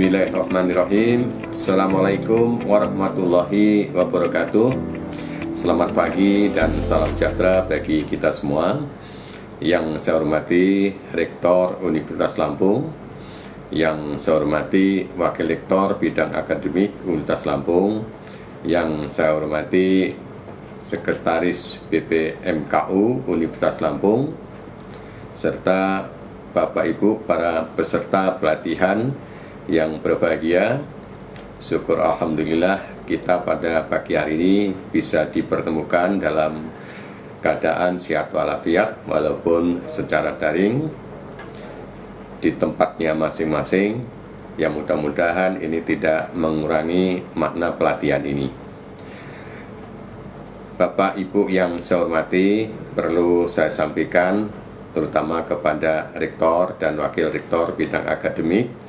Bismillahirrahmanirrahim. Assalamualaikum warahmatullahi wabarakatuh. Selamat pagi dan salam sejahtera bagi kita semua. Yang saya hormati Rektor Universitas Lampung, yang saya hormati Wakil Rektor Bidang Akademik Universitas Lampung, yang saya hormati Sekretaris BPMKU Universitas Lampung, serta Bapak Ibu para peserta pelatihan yang berbahagia. Syukur alhamdulillah kita pada pagi hari ini bisa dipertemukan dalam keadaan sehat walafiat walaupun secara daring di tempatnya masing-masing. Yang mudah-mudahan ini tidak mengurangi makna pelatihan ini. Bapak Ibu yang saya hormati, perlu saya sampaikan terutama kepada Rektor dan Wakil Rektor Bidang Akademik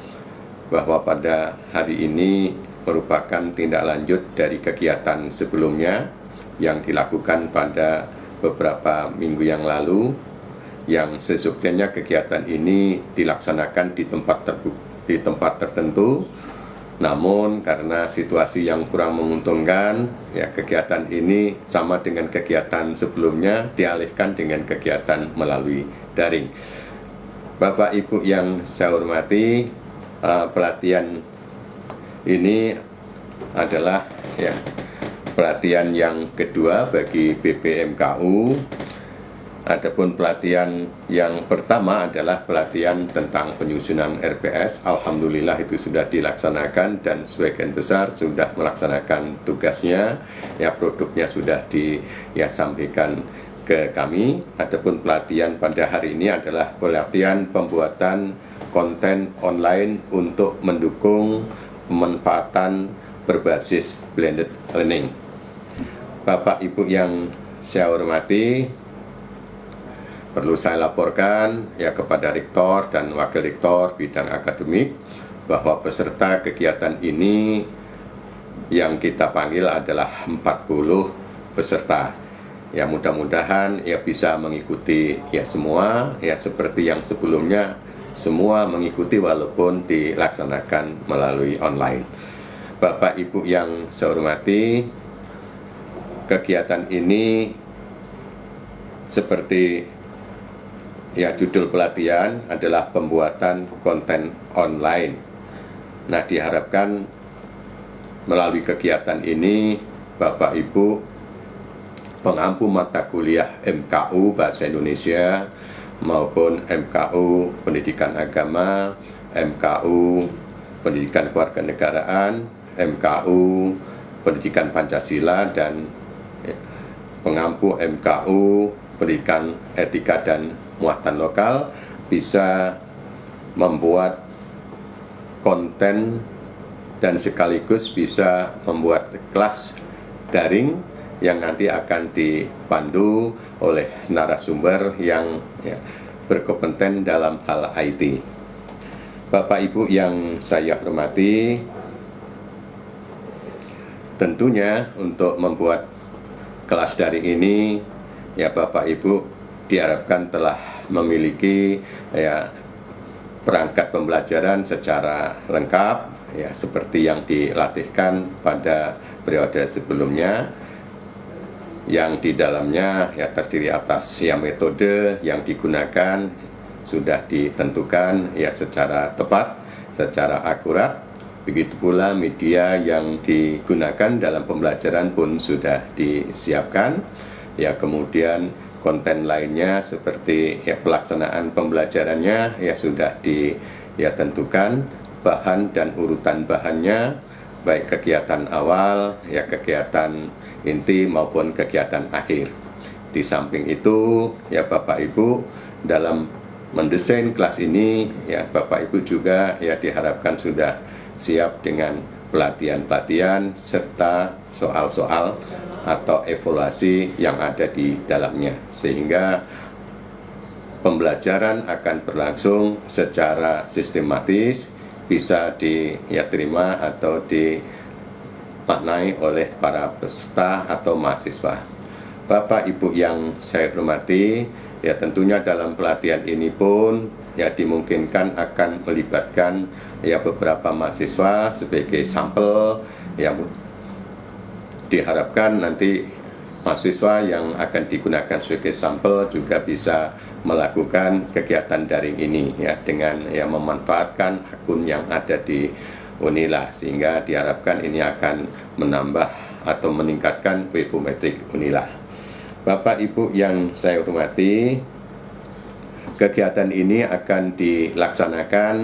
bahwa pada hari ini merupakan tindak lanjut dari kegiatan sebelumnya yang dilakukan pada beberapa minggu yang lalu, yang sesungguhnya kegiatan ini dilaksanakan di tempat tertentu, namun karena situasi yang kurang menguntungkan, ya kegiatan ini sama dengan kegiatan sebelumnya dialihkan dengan kegiatan melalui daring. Bapak Ibu yang saya hormati, pelatihan ini adalah pelatihan yang kedua bagi BPMKU. Adapun pelatihan yang pertama adalah pelatihan tentang penyusunan RPS. Alhamdulillah itu sudah dilaksanakan dan sebagian besar sudah melaksanakan tugasnya. Ya, produknya sudah disampaikan ke kami. Adapun pelatihan pada hari ini adalah pelatihan pembuatan konten online untuk mendukung pemanfaatan berbasis blended learning. Bapak Ibu yang saya hormati, perlu saya laporkan kepada Rektor dan Wakil Rektor Bidang Akademik bahwa peserta kegiatan ini yang kita panggil adalah 40 peserta. Ya, mudah-mudahan bisa mengikuti semua seperti yang sebelumnya, semua mengikuti walaupun dilaksanakan melalui online. Bapak Ibu yang saya hormati, kegiatan ini seperti judul pelatihan adalah pembuatan konten online. Nah, diharapkan melalui kegiatan ini Bapak Ibu pengampu mata kuliah MKU Bahasa Indonesia maupun MKU Pendidikan Agama, MKU Pendidikan Kewarganegaraan, MKU Pendidikan Pancasila, dan pengampu MKU Pendidikan Etika dan Muatan Lokal bisa membuat konten dan sekaligus bisa membuat kelas daring yang nanti akan dipandu oleh narasumber yang berkompeten dalam hal IT. Bapak Ibu yang saya hormati, tentunya untuk membuat kelas daring ini Bapak Ibu diharapkan telah memiliki perangkat pembelajaran secara lengkap seperti yang dilatihkan pada periode sebelumnya, yang di dalamnya terdiri atas metode yang digunakan sudah ditentukan secara tepat, secara akurat. Begitu pula media yang digunakan dalam pembelajaran pun sudah disiapkan. Kemudian konten lainnya seperti pelaksanaan pembelajarannya sudah ditentukan, bahan dan urutan bahannya, baik kegiatan awal, kegiatan inti maupun kegiatan akhir. Di samping itu, Bapak Ibu dalam mendesain kelas ini, Bapak Ibu juga diharapkan sudah siap dengan pelatihan-pelatihan serta soal-soal atau evaluasi yang ada di dalamnya, sehingga pembelajaran akan berlangsung secara sistematis, bisa diterima atau dimaknai oleh para peserta atau mahasiswa. Bapak Ibu yang saya hormati, tentunya dalam pelatihan ini pun ya dimungkinkan akan melibatkan ya beberapa mahasiswa sebagai sampel, yang diharapkan nanti mahasiswa yang akan digunakan sebagai sampel juga bisa melakukan kegiatan daring ini ya dengan ya memanfaatkan akun yang ada di Unila, sehingga diharapkan ini akan menambah atau meningkatkan webometrik Unila. Bapak Ibu yang saya hormati, kegiatan ini akan dilaksanakan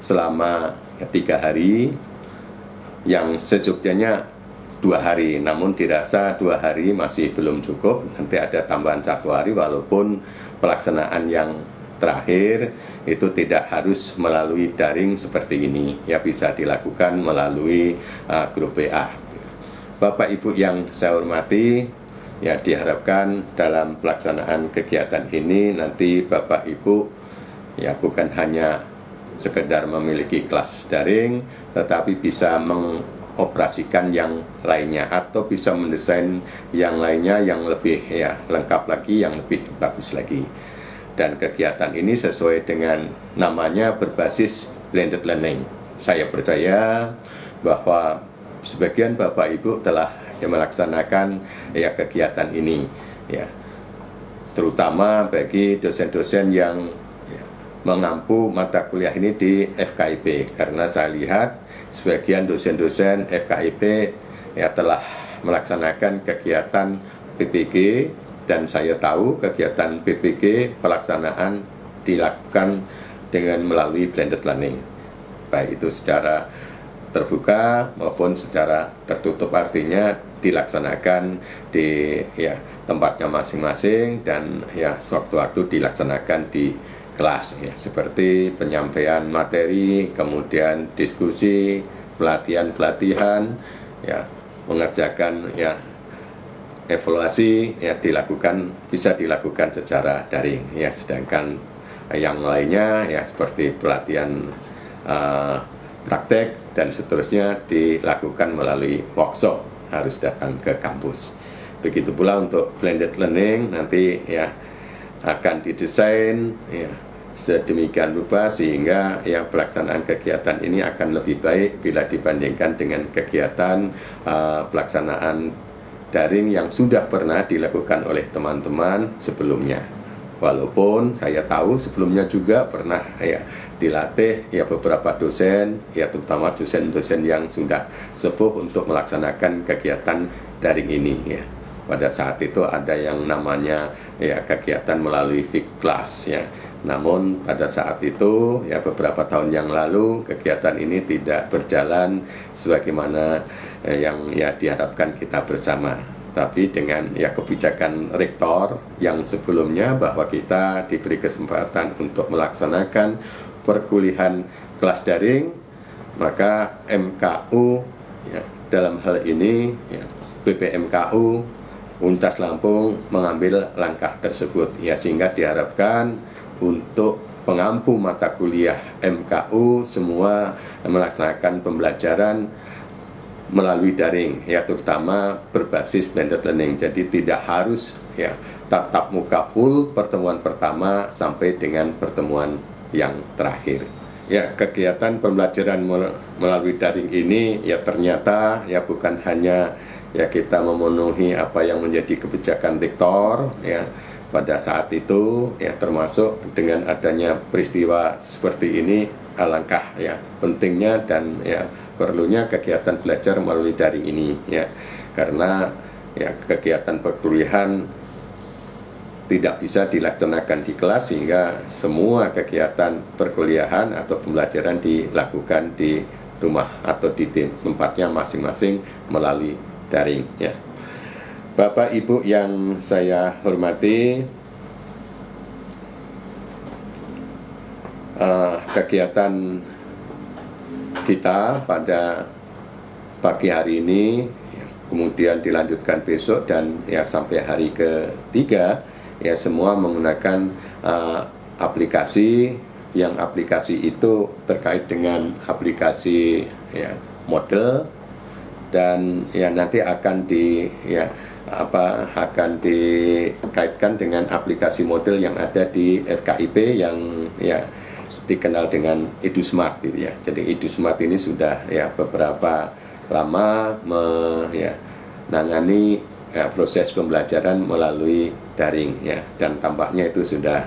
selama 3 hari, yang sejujurnya 2 hari, namun dirasa 2 hari masih belum cukup, nanti ada tambahan 1 hari, walaupun pelaksanaan yang terakhir itu tidak harus melalui daring seperti ini, ya bisa dilakukan melalui grup WA. Bapak Ibu yang saya hormati, ya diharapkan dalam pelaksanaan kegiatan ini nanti Bapak Ibu ya bukan hanya sekedar memiliki kelas daring, tetapi bisa mengoperasikan yang lainnya atau bisa mendesain yang lainnya yang lebih ya lengkap lagi, yang lebih bagus lagi. Dan kegiatan ini sesuai dengan namanya berbasis blended learning. Saya percaya bahwa sebagian Bapak Ibu telah melaksanakan ya kegiatan ini ya, terutama bagi dosen-dosen yang mengampu mata kuliah ini di FKIP, karena saya lihat sebagian dosen-dosen FKIP ya telah melaksanakan kegiatan PPG, dan saya tahu kegiatan PPG pelaksanaan dilakukan dengan melalui blended learning, baik itu secara terbuka maupun secara tertutup, artinya dilaksanakan di ya tempatnya masing-masing dan ya sewaktu-waktu dilaksanakan di kelas ya, seperti penyampaian materi, kemudian diskusi, pelatihan ya, mengerjakan ya evaluasi ya bisa dilakukan secara daring ya, sedangkan yang lainnya ya seperti pelatihan praktek dan seterusnya dilakukan melalui workshop, harus datang ke kampus. Begitu pula untuk blended learning, nanti ya akan didesain ya sedemikian rupa sehingga ya pelaksanaan kegiatan ini akan lebih baik bila dibandingkan dengan kegiatan pelaksanaan daring yang sudah pernah dilakukan oleh teman-teman sebelumnya. Walaupun saya tahu sebelumnya juga pernah ya dilatih ya beberapa dosen ya, terutama dosen-dosen yang sudah sepuh untuk melaksanakan kegiatan daring ini ya. Pada saat itu ada yang namanya ya kegiatan melalui fixed class ya. Namun pada saat itu ya beberapa tahun yang lalu kegiatan ini tidak berjalan sebagaimana yang ya diharapkan kita bersama. Tapi dengan ya kebijakan rektor yang sebelumnya bahwa kita diberi kesempatan untuk melaksanakan perkuliahan kelas daring, maka MKU ya, dalam hal ini ya, BPMKU Universitas Lampung mengambil langkah tersebut ya, sehingga diharapkan untuk pengampu mata kuliah MKU semua melaksanakan pembelajaran melalui daring ya, terutama berbasis blended learning. Jadi tidak harus ya tatap muka full pertemuan pertama sampai dengan pertemuan yang terakhir. Ya, kegiatan pembelajaran melalui daring ini ya ternyata ya bukan hanya ya kita memenuhi apa yang menjadi kebijakan rektor ya pada saat itu ya, termasuk dengan adanya peristiwa seperti ini, alangkah ya pentingnya dan ya perlunya kegiatan belajar melalui daring ini ya, karena ya kegiatan perkuliahan tidak bisa dilaksanakan di kelas, sehingga semua kegiatan perkuliahan atau pembelajaran dilakukan di rumah atau di tempatnya masing-masing melalui daring ya. Bapak Ibu yang saya hormati, kegiatan kita pada pagi hari ini ya, kemudian dilanjutkan besok dan ya sampai hari ketiga ya, semua menggunakan aplikasi, yang aplikasi itu terkait dengan aplikasi ya model, dan ya nanti akan akan dikaitkan dengan aplikasi model yang ada di FKIP yang ya dikenal dengan EduSmart gitu ya. Jadi EduSmart ini sudah ya beberapa lama menangani proses pembelajaran melalui daring ya, dan tampaknya itu sudah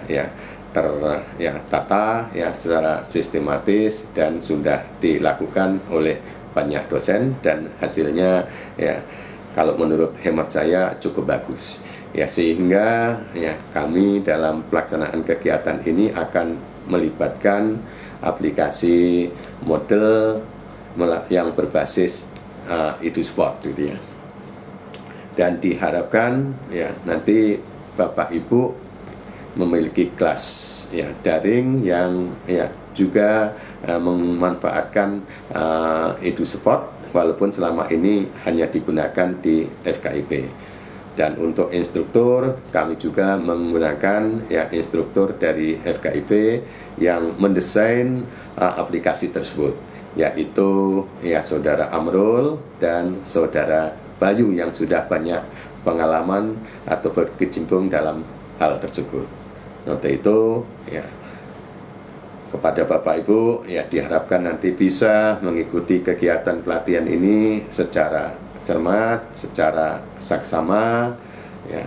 tertata secara sistematis dan sudah dilakukan oleh banyak dosen, dan hasilnya kalau menurut hemat saya cukup bagus. Sehingga kami dalam pelaksanaan kegiatan ini akan melibatkan aplikasi model yang berbasis EduSport gitu ya. Dan diharapkan nanti Bapak Ibu memiliki kelas daring yang juga memanfaatkan EduSport, walaupun selama ini hanya digunakan di FKIP. Dan untuk instruktur, kami juga menggunakan instruktur dari FKIP yang mendesain aplikasi tersebut, yaitu Saudara Amrul dan Saudara Bayu yang sudah banyak pengalaman atau berkecimpung dalam hal tersebut. Untuk itu kepada Bapak Ibu diharapkan nanti bisa mengikuti kegiatan pelatihan ini secara cermat, secara saksama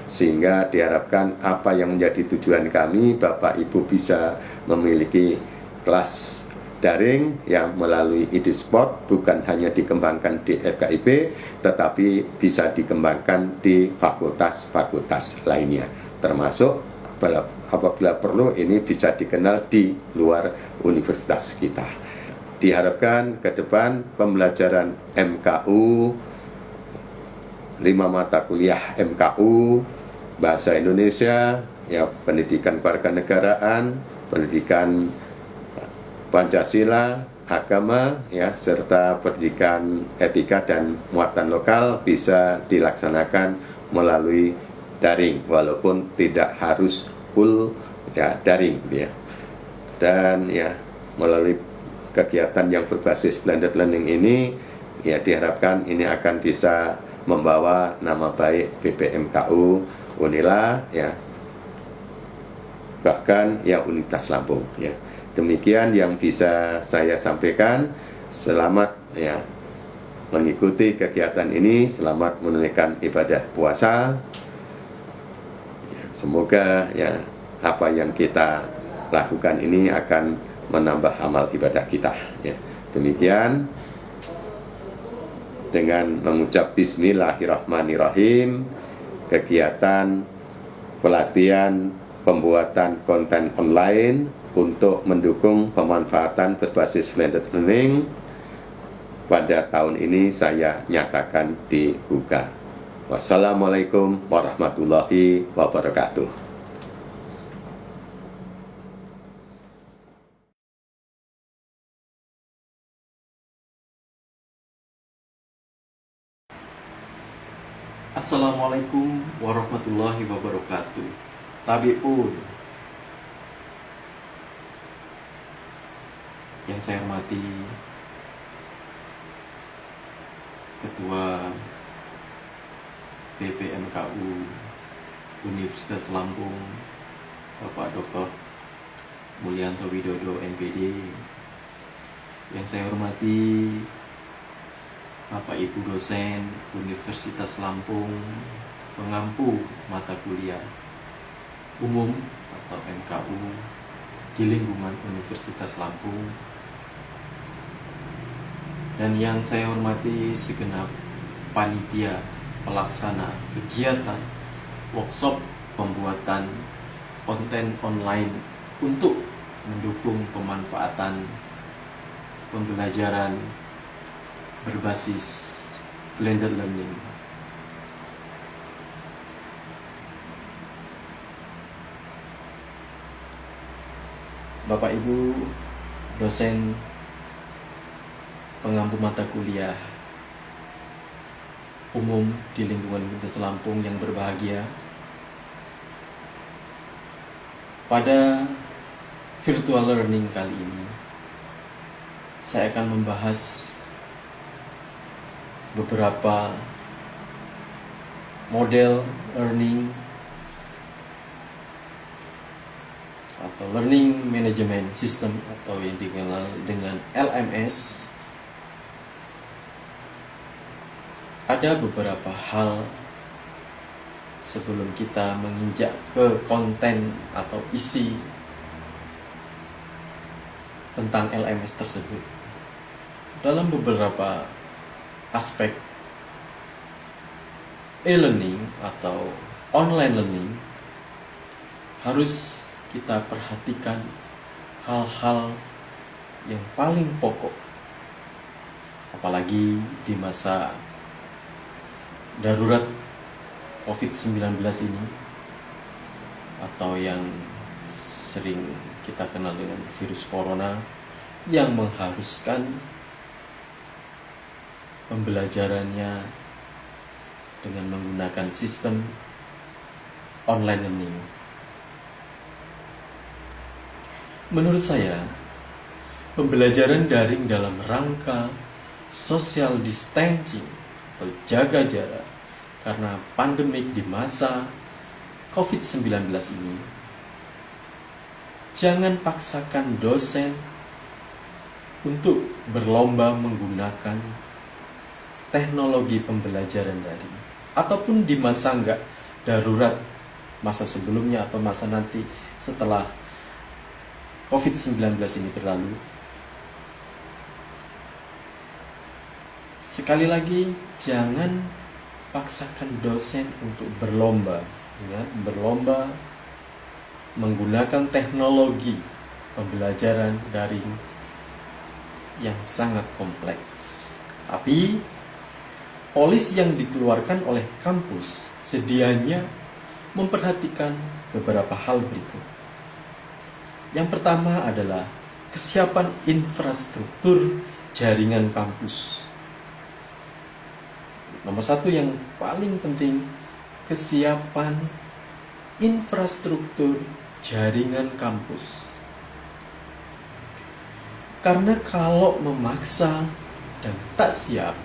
sehingga diharapkan apa yang menjadi tujuan kami, Bapak Ibu bisa memiliki kelas daring yang melalui EduSport bukan hanya dikembangkan di FKIP, tetapi bisa dikembangkan di fakultas-fakultas lainnya, termasuk apabila perlu ini bisa dikenal di luar universitas kita. Diharapkan ke depan pembelajaran MKU, 5 mata kuliah MKU, Bahasa Indonesia, pendidikan kewarganegaraan, pendidikan Pancasila, agama, serta pendidikan etika dan muatan lokal bisa dilaksanakan melalui daring, walaupun tidak harus full daring Dan melalui kegiatan yang berbasis blended learning ini diharapkan ini akan bisa membawa nama baik BPMKU Unila bahkan Universitas Lampung Demikian yang bisa saya sampaikan. Selamat mengikuti kegiatan ini, selamat menunaikan ibadah puasa. Semoga apa yang kita lakukan ini akan menambah amal ibadah kita Demikian. Dengan mengucap Bismillahirrahmanirrahim, kegiatan pelatihan pembuatan konten online untuk mendukung pemanfaatan berbasis blended learning pada tahun ini saya nyatakan dibuka. Wassalamualaikum warahmatullahi wabarakatuh. Assalamualaikum warahmatullahi wabarakatuh. Tabib pun yang saya hormati Ketua BPMKU Universitas Lampung, Bapak Dr. Mulyanto Widodo MPD. Yang saya hormati Bapak Ibu dosen Universitas Lampung, pengampu mata kuliah umum atau MKU di lingkungan Universitas Lampung, dan yang saya hormati segenap panitia pelaksana kegiatan workshop pembuatan konten online untuk mendukung pemanfaatan pembelajaran berbasis blended learning. Bapak Ibu dosen pengampu mata kuliah umum di lingkungan Universitas Lampung yang berbahagia, pada virtual learning kali ini saya akan membahas beberapa model learning atau Learning Management System atau yang dikenal dengan LMS, ada beberapa hal sebelum kita menginjak ke konten atau isi tentang LMS tersebut. Dalam beberapa aspek e-learning atau online learning, harus kita perhatikan hal-hal yang paling pokok, apalagi di masa darurat COVID-19 ini, atau yang sering kita kenal dengan virus corona, yang mengharuskan pembelajarannya dengan menggunakan sistem online learning. Menurut saya, pembelajaran daring dalam rangka social distancing atau jaga jarak karena pandemik di masa COVID-19 ini, jangan paksakan dosen untuk berlomba menggunakan teknologi pembelajaran daring, ataupun di masa enggak darurat, masa sebelumnya atau masa nanti setelah COVID-19 ini berlalu. Sekali lagi, jangan paksakan dosen untuk berlomba, berlomba menggunakan teknologi pembelajaran daring yang sangat kompleks. Tapi polis yang dikeluarkan oleh kampus sedianya memperhatikan beberapa hal berikut. Yang pertama adalah kesiapan infrastruktur jaringan kampus. Nomor satu yang paling penting, kesiapan infrastruktur jaringan kampus. Karena kalau memaksa dan tak siap,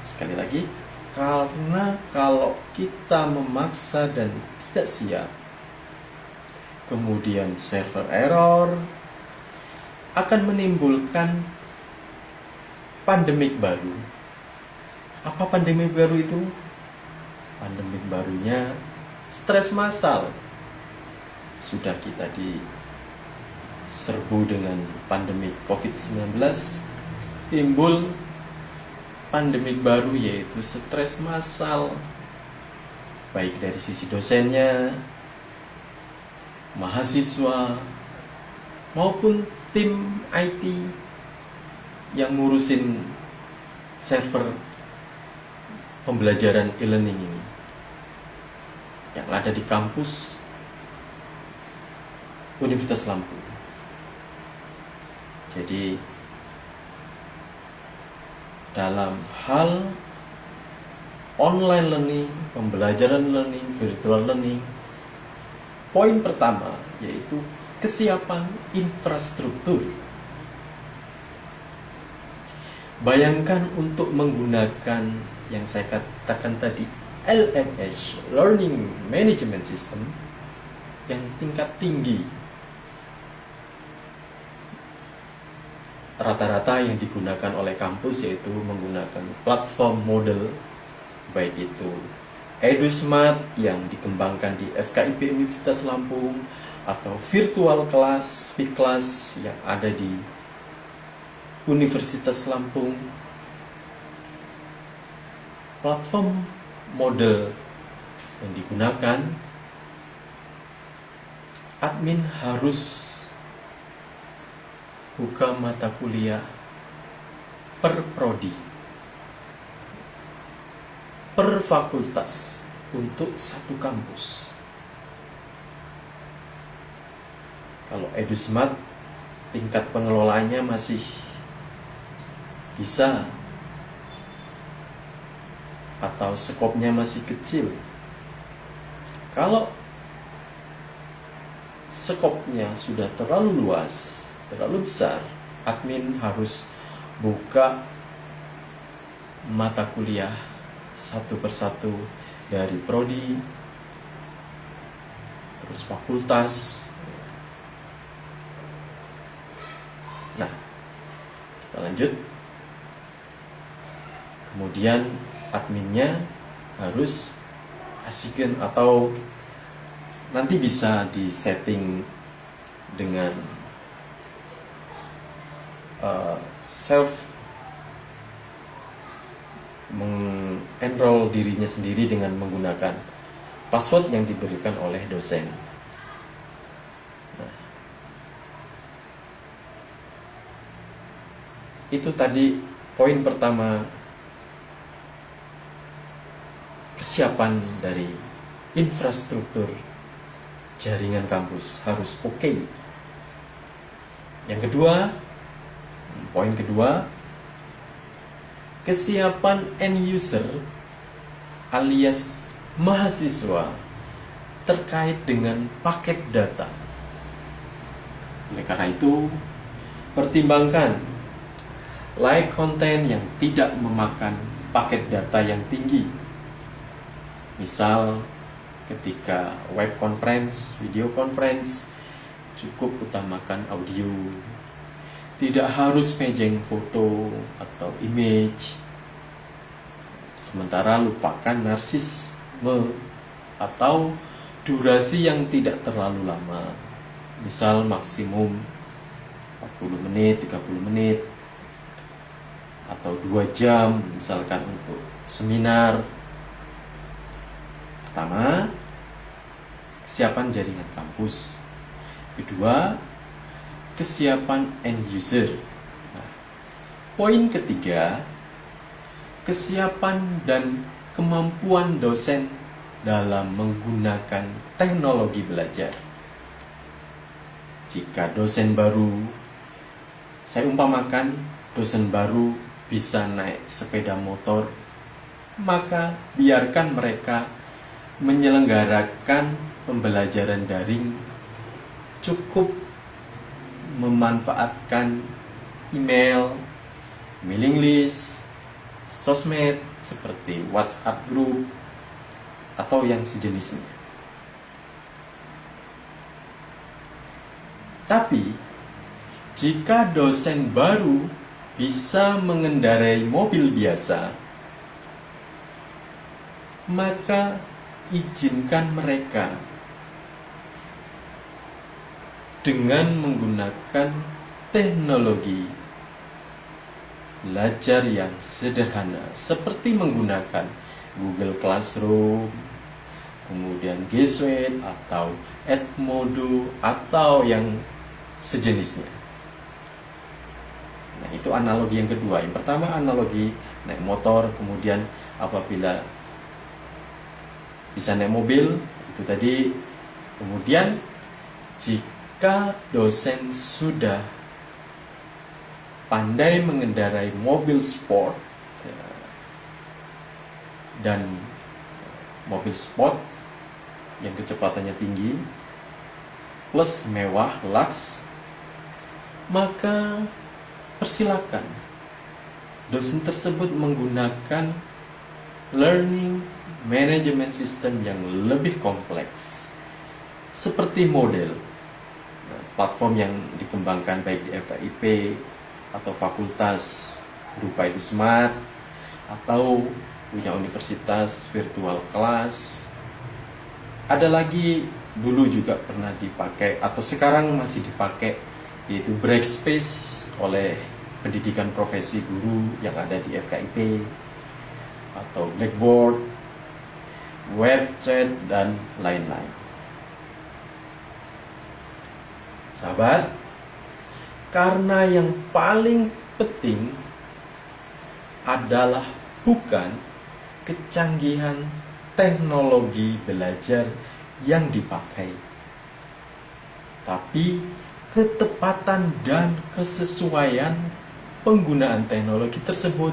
sekali lagi, karena kalau kita memaksa dan tidak siap, kemudian server error, akan menimbulkan pandemik baru. Apa pandemik baru itu? Pandemik barunya stres massal. Sudah kita diserbu dengan pandemik COVID-19, timbul pandemik baru yaitu stres massal, baik dari sisi dosennya, mahasiswa, maupun tim IT yang ngurusin server pembelajaran e-learning ini yang ada di kampus Universitas Lampung. Jadi dalam hal online learning, pembelajaran learning, virtual learning, poin pertama yaitu kesiapan infrastruktur. Bayangkan untuk menggunakan yang saya katakan tadi, LMS, Learning Management System, yang tingkat tinggi. Rata-rata yang digunakan oleh kampus yaitu menggunakan platform model, baik itu EduSmart yang dikembangkan di FKIP Universitas Lampung, atau virtual class, V-Class yang ada di Universitas Lampung. Platform model yang digunakan, admin harus buka mata kuliah per prodi, per fakultas untuk satu kampus. Kalau EduSmart, tingkat pengelolaannya masih bisa, atau skopnya masih kecil. Kalau skopnya sudah terlalu luas, terlalu besar, admin harus buka mata kuliah satu persatu dari prodi terus fakultas. Nah, kita lanjut. Kemudian adminnya harus assign atau nanti bisa disetting dengan self mengenroll dirinya sendiri dengan menggunakan password yang diberikan oleh dosen. Nah, itu tadi poin pertama, kesiapan dari infrastruktur jaringan kampus harus oke. Yang kedua, poin kedua, kesiapan end user alias mahasiswa terkait dengan paket data. Oleh karena itu, pertimbangkan like konten yang tidak memakan paket data yang tinggi. Misal ketika web conference, video conference, cukup utamakan audio. Tidak harus mejeng foto atau image. Sementara lupakan narsisme atau durasi yang tidak terlalu lama. Misal maksimum 40 menit, 30 menit, atau 2 jam misalkan untuk seminar. Pertama, kesiapan jaringan kampus. Kedua, kesiapan end user. Nah, poin ketiga, kesiapan dan kemampuan dosen dalam menggunakan teknologi belajar. Jika dosen baru, saya umpamakan dosen baru bisa naik sepeda motor, maka biarkan mereka menyelenggarakan pembelajaran daring, cukup memanfaatkan email, mailing list, sosmed seperti WhatsApp group atau yang sejenisnya. Tapi jika dosen baru bisa mengendarai mobil biasa, maka izinkan mereka dengan menggunakan teknologi belajar yang sederhana seperti menggunakan Google Classroom, kemudian G Suite atau Edmodo atau yang sejenisnya. Nah, itu analogi yang kedua. Yang pertama analogi naik motor, kemudian apabila bisa naik mobil, itu tadi. Kemudian jika dosen sudah pandai mengendarai mobil sport dan mobil sport yang kecepatannya tinggi plus mewah, lux, maka persilakan dosen tersebut menggunakan learning management system yang lebih kompleks seperti model platform yang dikembangkan baik di FKIP atau fakultas berupa EduSmart atau punya universitas virtual class. Ada lagi dulu juga pernah dipakai atau sekarang masih dipakai, yaitu Breakspace oleh pendidikan profesi guru yang ada di FKIP, atau Blackboard, webchat, dan lain-lain. Sahabat, karena yang paling penting adalah bukan kecanggihan teknologi belajar yang dipakai, tapi ketepatan dan kesesuaian penggunaan teknologi tersebut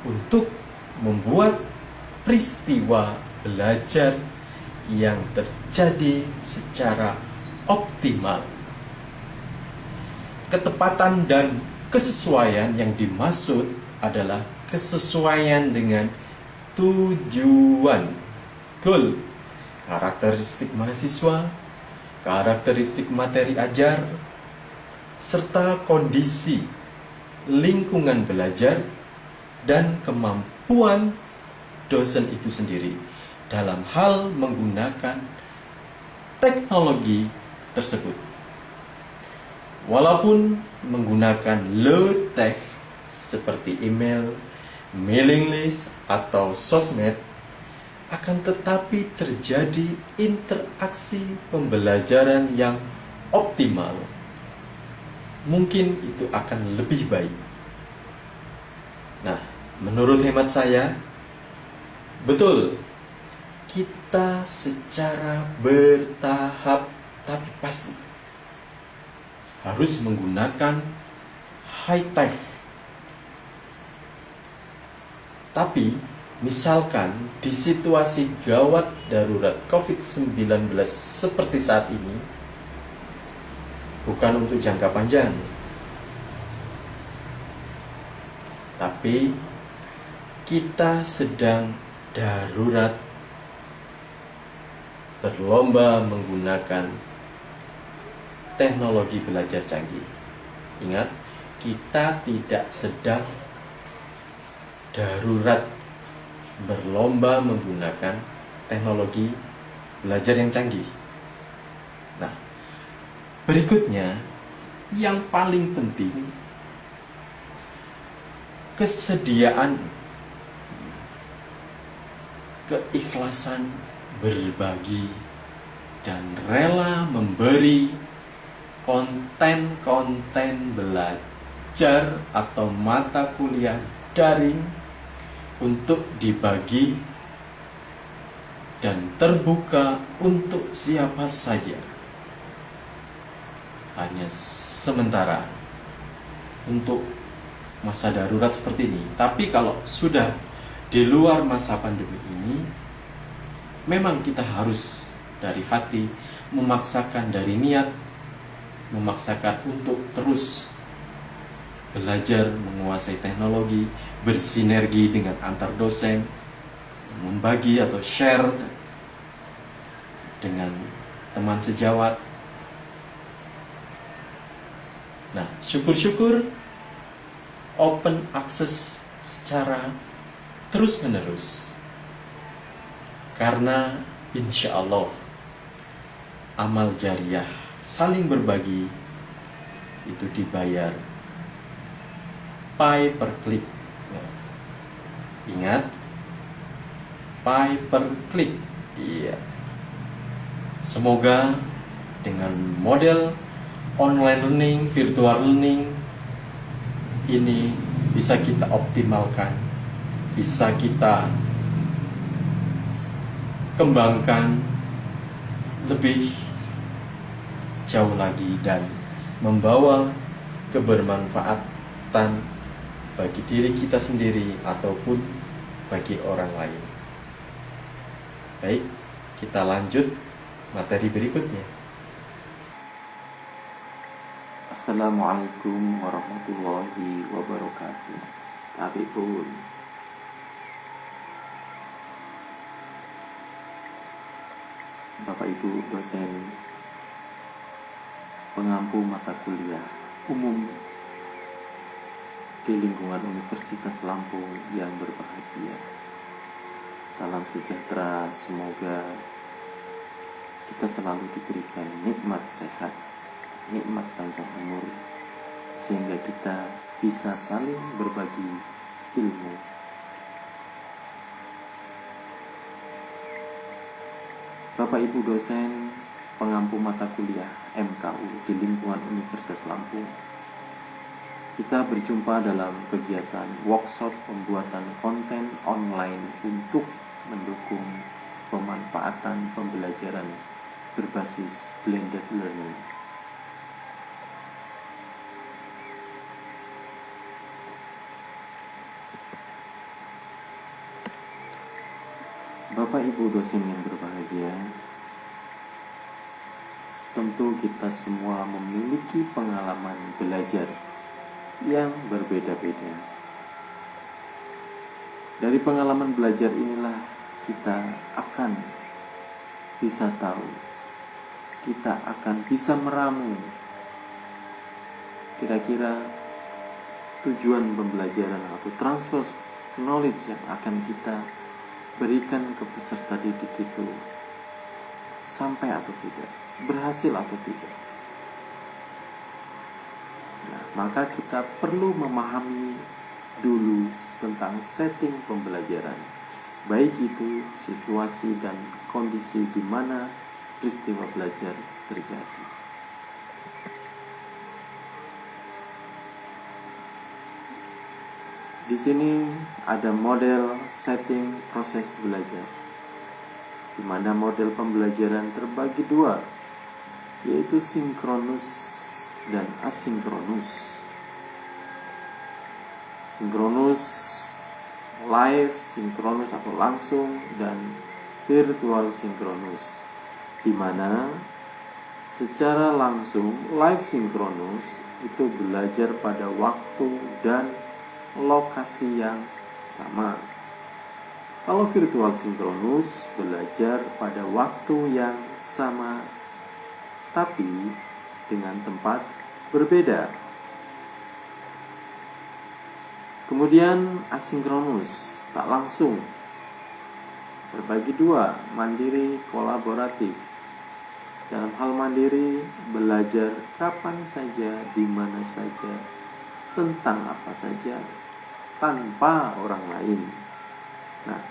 untuk membuat peristiwa belajar yang terjadi secara optimal. Ketepatan dan kesesuaian yang dimaksud adalah kesesuaian dengan tujuan, goal, karakteristik mahasiswa, karakteristik materi ajar, serta kondisi lingkungan belajar dan kemampuan dosen itu sendiri dalam hal menggunakan teknologi tersebut. Walaupun menggunakan low tech seperti email, mailing list, atau sosmed, akan tetapi terjadi interaksi pembelajaran yang optimal. Mungkin itu akan lebih baik. Nah, menurut hemat saya, betul, kita secara bertahap tapi pasti harus menggunakan high tech. Tapi misalkan di situasi gawat darurat COVID-19 seperti saat ini, bukan untuk jangka panjang, tapi kita sedang darurat berlomba menggunakan teknologi belajar canggih. Ingat, kita tidak sedang darurat berlomba menggunakan teknologi belajar yang canggih. Nah, berikutnya yang paling penting, kesediaan, keikhlasan berbagi dan rela memberi konten-konten belajar atau mata kuliah daring untuk dibagi dan terbuka untuk siapa saja. Hanya sementara untuk masa darurat seperti ini. Tapi kalau sudah di luar masa pandemi ini, memang kita harus dari hati memaksakan, dari niat memaksakan untuk terus belajar menguasai teknologi, bersinergi dengan antar dosen, membagi atau share dengan teman sejawat. Nah, syukur-syukur open access secara terus-menerus, karena insya Allah amal jariah saling berbagi itu dibayar pay per klik. Ingat, pay per klik. Iya. Semoga dengan model online learning, virtual learning ini bisa kita optimalkan, bisa kita kembangkan lebih jauh lagi dan membawa kebermanfaatan bagi diri kita sendiri ataupun bagi orang lain. Baik, kita lanjut materi berikutnya. Assalamualaikum warahmatullahi wabarakatuh. Tapi pun Bapak Ibu dosen pengampu mata kuliah umum di lingkungan Universitas Lampung yang berbahagia, salam sejahtera. Semoga kita selalu diberikan nikmat sehat, nikmat panjang umur, sehingga kita bisa saling berbagi ilmu. Bapak Ibu dosen pengampu mata kuliah MKU di lingkungan Universitas Lampung, kita berjumpa dalam kegiatan workshop pembuatan konten online untuk mendukung pemanfaatan pembelajaran berbasis blended learning. Bapak Ibu dosen yang berbahagia, tentu kita semua memiliki pengalaman belajar yang berbeda-beda. Dari pengalaman belajar inilah kita akan bisa tahu kita akan bisa meramu kira-kira tujuan pembelajaran atau transfer knowledge yang akan kita berikan ke peserta didik itu sampai atau tidak, berhasil atau tidak. Nah, maka kita perlu memahami dulu tentang setting pembelajaran, baik itu situasi dan kondisi di mana peristiwa belajar terjadi. Di sini ada model setting proses belajar, di mana model pembelajaran terbagi dua, yaitu sinkronus dan asinkronus. Sinkronus live, sinkronus atau langsung, dan virtual sinkronus, di mana secara langsung live sinkronus itu belajar pada waktu dan lokasi yang sama. Kalau virtual sinkronus belajar pada waktu yang sama tapi dengan tempat berbeda. Kemudian asinkronus, tak langsung, terbagi dua, mandiri, kolaboratif. Dalam hal mandiri, belajar kapan saja, di mana saja, tentang apa saja, tanpa orang lain. Nah,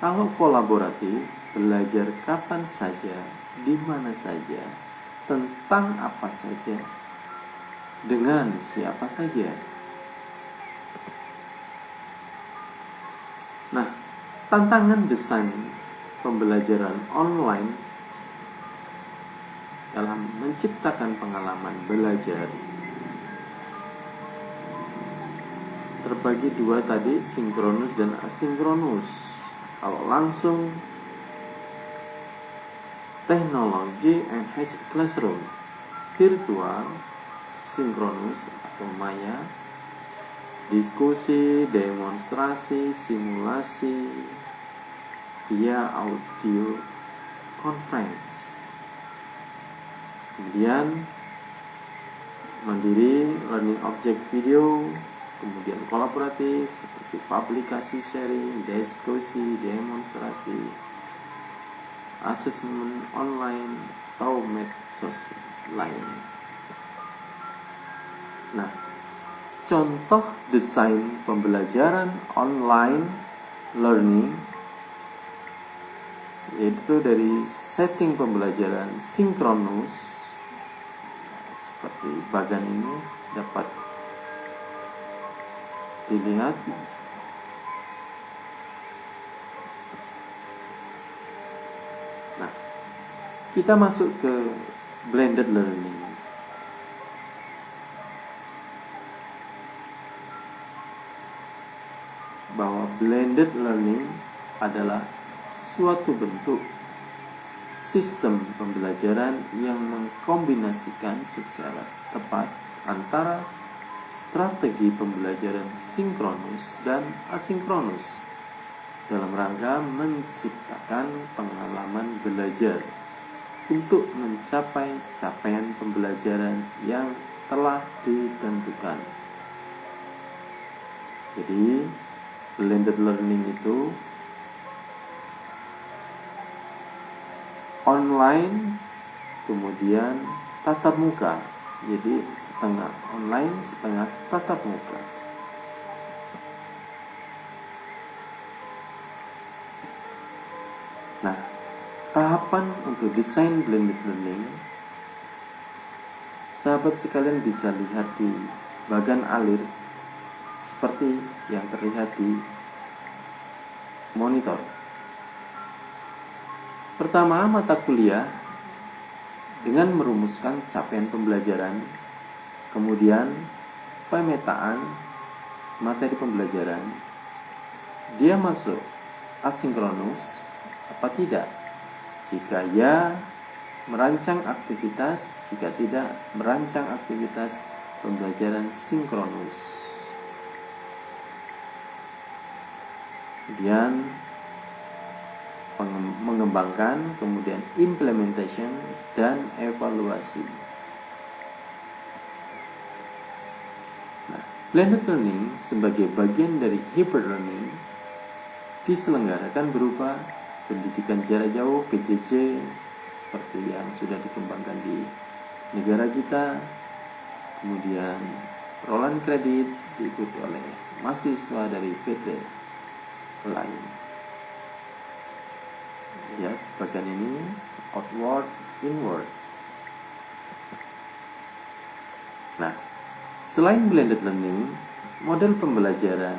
kalau kolaboratif, belajar kapan saja, di mana saja, tentang apa saja, dengan siapa saja. Nah, tantangan desain pembelajaran online dalam menciptakan pengalaman belajar terbagi dua tadi, sinkronus dan asinkronus. Kalau langsung, teknologi enhanced classroom, virtual sinkronus atau maya, diskusi, demonstrasi, simulasi via audio conference. Kemudian mandiri, learning object video. Kemudian kolaboratif seperti publikasi sharing, diskusi, demonstrasi, assessment online, atau medsos lain. Nah, contoh desain pembelajaran online learning yaitu dari setting pembelajaran sinkronus seperti bagan ini dapat dilihat. Nah, kita masuk ke blended learning. Bahwa blended learning adalah suatu bentuk sistem pembelajaran yang mengkombinasikan secara tepat antara strategi pembelajaran sinkronus dan asinkronus dalam rangka menciptakan pengalaman belajar untuk mencapai capaian pembelajaran yang telah ditentukan. Jadi, blended learning itu online kemudian tatap muka. Jadi setengah online, setengah tatap muka. Nah, tahapan untuk desain blended learning, sahabat sekalian bisa lihat di bagan alir seperti yang terlihat di monitor. Pertama, mata kuliah dengan merumuskan capaian pembelajaran, kemudian pemetaan materi pembelajaran. Dia masuk asinkronus apa tidak? Jika ya, merancang aktivitas, jika tidak, merancang aktivitas pembelajaran sinkronus. Kemudian mengembangkan, kemudian implementation, dan evaluasi. Nah, blended learning sebagai bagian dari hybrid learning diselenggarakan berupa pendidikan jarak jauh (PJJ) seperti yang sudah dikembangkan di negara kita, kemudian Roland Credit diikuti oleh mahasiswa dari PT lain. Ya, bagian ini outward, inward. Nah, selain blended learning, model pembelajaran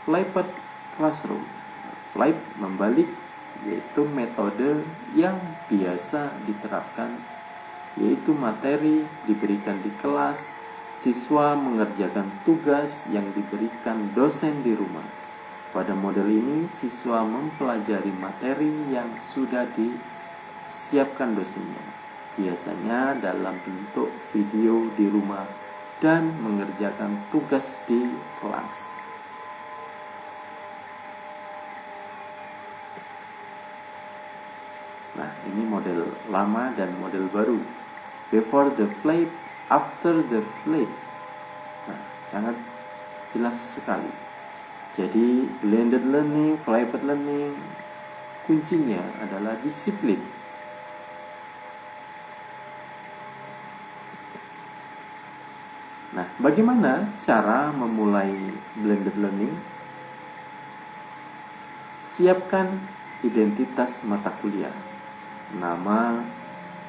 flipped classroom, flip membalik, yaitu metode yang biasa diterapkan, yaitu materi diberikan di kelas, siswa mengerjakan tugas yang diberikan dosen di rumah. Pada model ini, siswa mempelajari materi yang sudah disiapkan dosennya, biasanya dalam bentuk video di rumah, dan mengerjakan tugas di kelas. Nah, ini model lama dan model baru. Before the flip, after the flip. Nah, sangat jelas sekali. Jadi blended learning, flipped learning, kuncinya adalah disiplin. Nah, bagaimana cara memulai blended learning? Siapkan identitas mata kuliah, nama,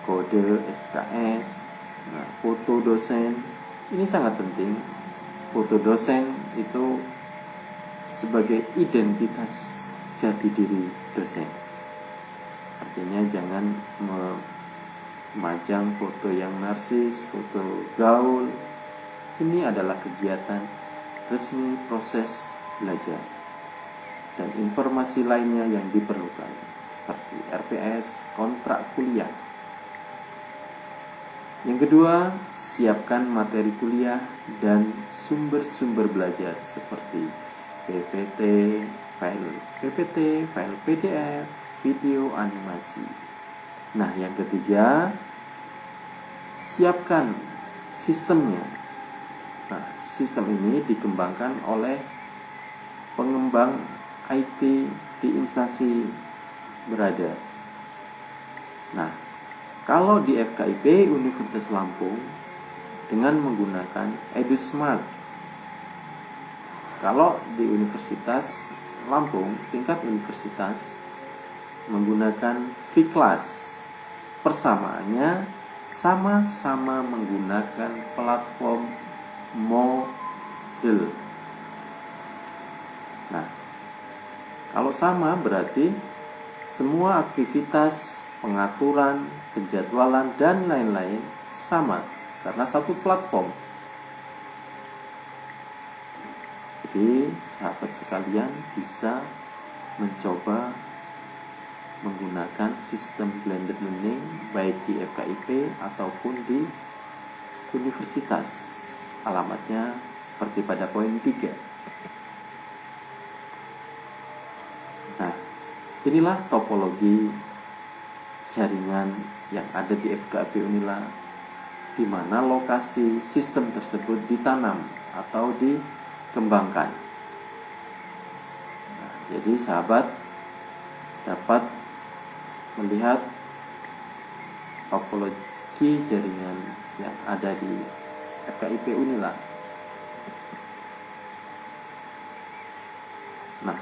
kode SKS, foto dosen. Ini sangat penting. Foto dosen itu sebagai identitas jati diri dosen. Artinya jangan memajang foto yang narsis, foto gaul. Ini adalah kegiatan resmi proses belajar. Dan informasi lainnya yang diperlukan seperti RPS, kontrak kuliah. Yang kedua, siapkan materi kuliah dan sumber-sumber belajar seperti PPT, file PDF, video animasi. Nah, yang ketiga, siapkan sistemnya. Nah, sistem ini dikembangkan oleh pengembang IT di instansi berada. Nah, kalau di FKIP Universitas Lampung dengan menggunakan EduSmart. Kalau di Universitas Lampung, tingkat universitas menggunakan V-Class. Persamaannya sama-sama menggunakan platform Moodle. Nah, kalau sama berarti semua aktivitas, pengaturan, penjadwalan, dan lain-lain sama karena satu platform. Jadi sahabat sekalian bisa mencoba menggunakan sistem blended learning baik di FKIP ataupun di universitas. Alamatnya seperti pada poin 3. Nah, inilah topologi jaringan yang ada di FKIP Unila, di mana lokasi sistem tersebut ditanam atau dikembangkan. Nah, jadi sahabat dapat melihat topologi jaringan yang ada di FKIP Unila. Nah,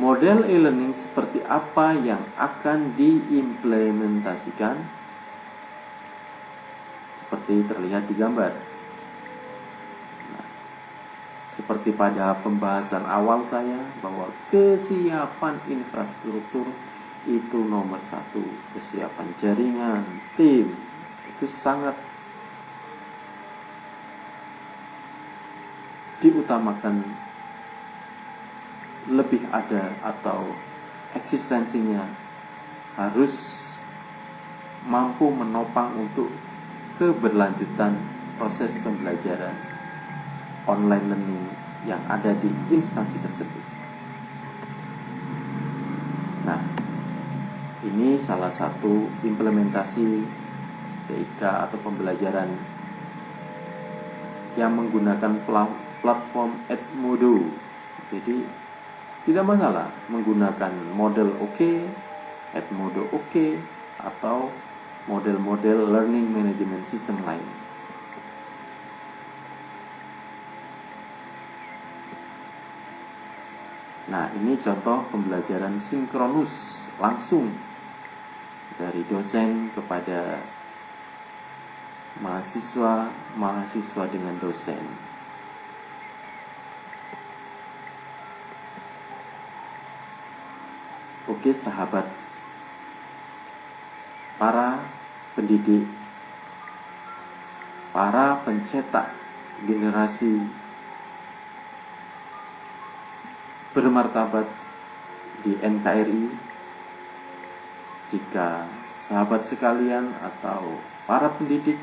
model e-learning seperti apa yang akan diimplementasikan? Seperti terlihat di gambar. Nah, seperti pada pembahasan awal saya bahwa kesiapan infrastruktur itu nomor 1. Kesiapan jaringan, tim itu sangat diutamakan, lebih ada atau eksistensinya harus mampu menopang untuk keberlanjutan proses pembelajaran online learning yang ada di instansi tersebut. Ini salah satu implementasi TIK atau pembelajaran yang menggunakan platform Edmodo. Jadi tidak masalah menggunakan model Edmodo atau model-model learning management system lain. Nah, ini contoh pembelajaran sinkronus langsung dari dosen kepada mahasiswa dengan dosen. Oke sahabat, para pendidik, para pencetak generasi bermartabat di NKRI, jika sahabat sekalian atau para pendidik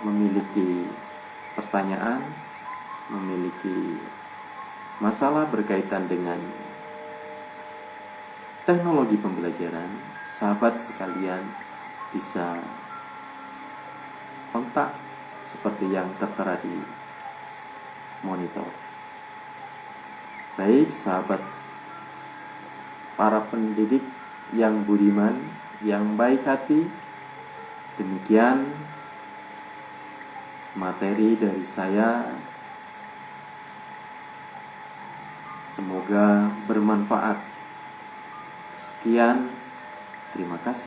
memiliki pertanyaan, memiliki masalah berkaitan dengan teknologi pembelajaran, sahabat sekalian bisa kontak seperti yang tertera di monitor. Baik sahabat, para pendidik yang budiman, yang baik hati, demikian materi dari saya. Semoga bermanfaat. Sekian, terima kasih.